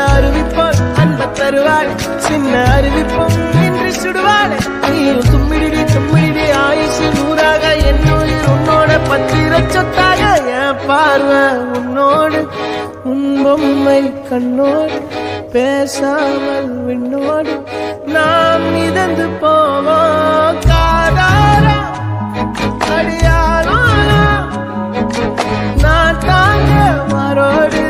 அறிவிப்போல் அன்ப தருவாள் சின்ன அறிவிப்பும் இன்று சுடுவாள் நீயும் தும்மிடி தும்மிடி ஆயுசு நூறாக என் உயிர் உன்னோட பத்திர சொத்தாக என் பார்வை உன்னோடு உன் பொம்மை கண்ணோடு பேசாமல் விண்ணோடு நாம் மிதந்து போவோம் காதாரா அடியாரோ நான் தாங்க மரோடு